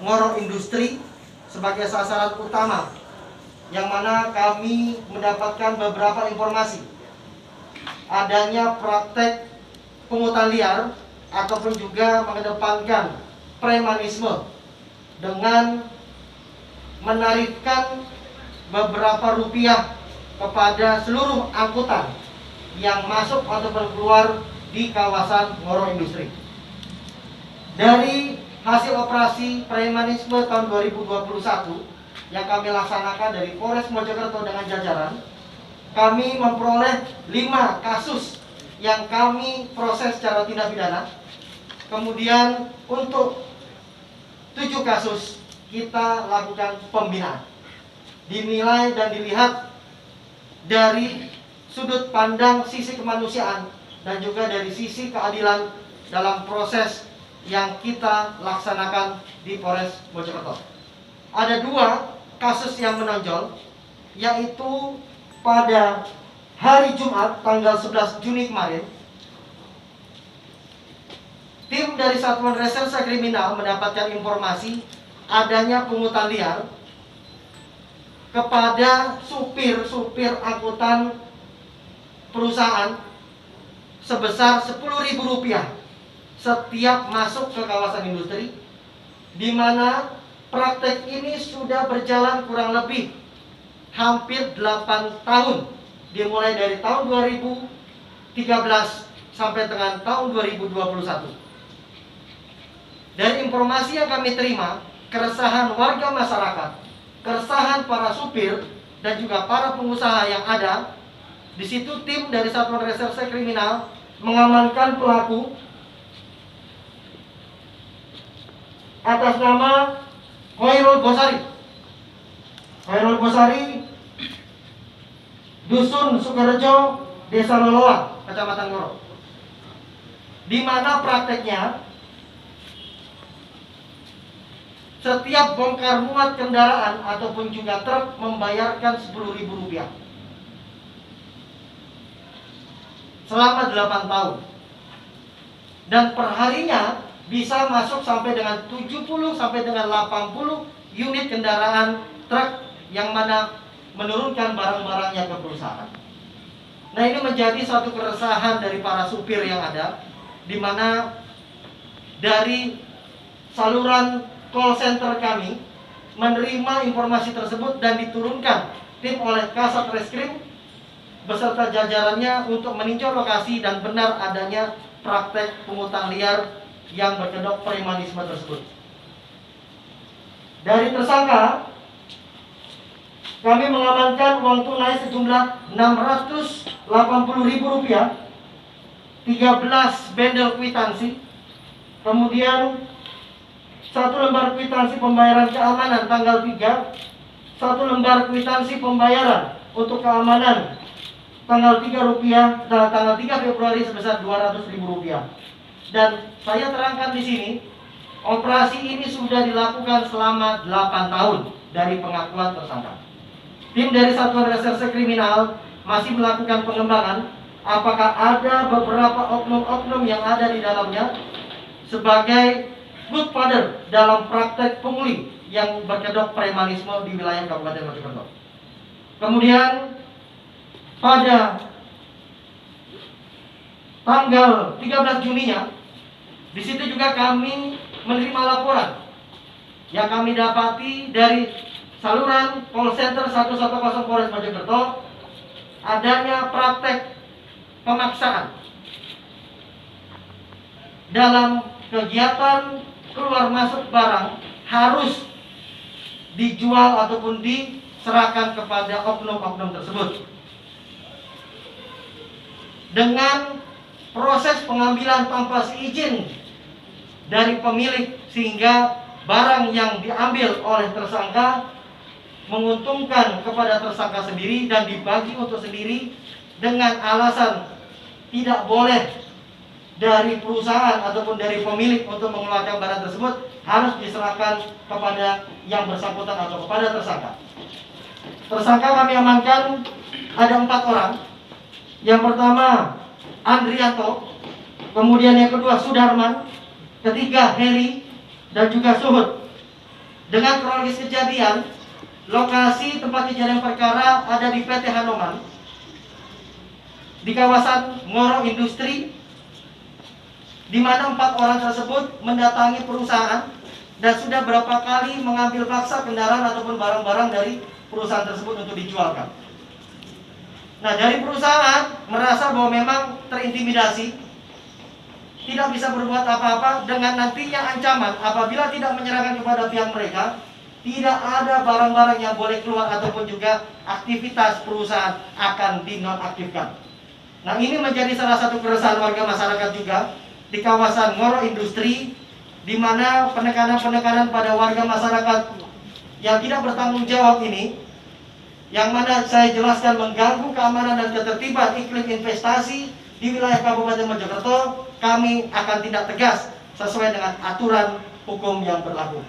Ngoro Industri sebagai sasaran utama, yang mana kami mendapatkan beberapa informasi adanya praktek pungutan liar ataupun juga mengedepankan premanisme dengan menarifkan beberapa rupiah kepada seluruh angkutan yang masuk ataupun keluar di kawasan Ngoro Industri. Dari hasil operasi premanisme tahun 2021 yang kami laksanakan dari Polres Mojokerto dengan jajaran, kami memperoleh 5 kasus yang kami proses secara tindak pidana. Kemudian untuk 7 kasus kita lakukan pembinaan. Dinilai dan dilihat dari sudut pandang sisi kemanusiaan dan juga dari sisi keadilan dalam proses yang kita laksanakan di Polres Mojokerto. Ada 2 kasus yang menonjol, yaitu pada hari Jumat tanggal 11 Juni kemarin, tim dari Satuan Reserse Kriminal mendapatkan informasi adanya pungutan liar kepada supir angkutan perusahaan sebesar Rp10.000 setiap masuk ke kawasan industri, di mana praktek ini sudah berjalan kurang lebih hampir 8 tahun, dimulai dari tahun 2013 sampai dengan tahun 2021. Dari informasi yang kami terima, keresahan warga masyarakat, keresahan para supir dan juga para pengusaha yang ada, di situ tim dari Satuan Reserse Kriminal mengamankan pelaku atas nama Khairul Bosari. Khairul Bosari, Dusun Sukorejo, Desa Loloa, Kecamatan Ngoro, di mana prakteknya setiap bongkar muat kendaraan ataupun juga truk membayarkan Rp10.000 selama 8 tahun, dan perharinya bisa masuk sampai dengan 70 sampai dengan 80 unit kendaraan truk yang mana menurunkan barang-barangnya ke perusahaan. Nah, ini menjadi suatu keresahan dari para supir yang ada, di mana dari saluran call center kami menerima informasi tersebut dan diturunkan tim oleh Kasat Reskrim beserta jajarannya untuk meninjau lokasi dan benar adanya praktek pungutan liar yang berkedok premanisme tersebut. Dari tersangka, kami mengamankan uang tunai sejumlah Rp680.000, 13 bendel kwitansi, kemudian 1 lembar kwitansi pembayaran keamanan tanggal 3, 1 lembar kwitansi pembayaran untuk keamanan tanggal 3 Februari sebesar Rp200.000. Dan saya terangkan di sini, operasi ini sudah dilakukan selama 8 tahun dari pengakuan tersangka. Tim dari Satuan Reserse Kriminal masih melakukan pengembangan apakah ada beberapa oknum-oknum yang ada di dalamnya sebagai good father dalam praktek pungli yang berkedok premanisme di wilayah Kabupaten Mojokerto. Kemudian pada tanggal 13 Juninya, di situ juga kami menerima laporan yang kami dapati dari saluran call center 110 Polres Mojokerto adanya praktek pemaksaan dalam kegiatan keluar masuk barang harus dijual ataupun diserahkan kepada oknum-oknum tersebut dengan proses pengambilan tanpa seizin dari pemilik, sehingga barang yang diambil oleh tersangka menguntungkan kepada tersangka sendiri dan dibagi untuk sendiri dengan alasan tidak boleh dari perusahaan ataupun dari pemilik untuk mengeluarkan barang tersebut, harus diserahkan kepada yang bersangkutan atau kepada tersangka. Tersangka kami amankan ada 4 orang. Yang pertama Andrianto, kemudian yang kedua Sudarman, ketiga Heri, dan juga Suhud. Dengan kronologis kejadian, lokasi tempat kejadian perkara ada di PT Hanoman, di kawasan Ngoro Industri, di mana 4 orang tersebut mendatangi perusahaan dan sudah berapa kali mengambil paksa kendaraan ataupun barang-barang dari perusahaan tersebut untuk dijualkan. Nah, dari perusahaan merasa bahwa memang terintimidasi, tidak bisa berbuat apa-apa, dengan nantinya ancaman apabila tidak menyerahkan kepada pihak mereka, tidak ada barang-barang yang boleh keluar ataupun juga aktivitas perusahaan akan dinonaktifkan. Nah, ini menjadi salah satu keresahan warga masyarakat juga di kawasan Ngoro Industri, di mana penekanan-penekanan pada warga masyarakat yang tidak bertanggung jawab ini, yang mana saya jelaskan mengganggu keamanan dan ketertiban iklim investasi di wilayah Kabupaten Mojokerto, kami akan tindak tegas sesuai dengan aturan hukum yang berlaku.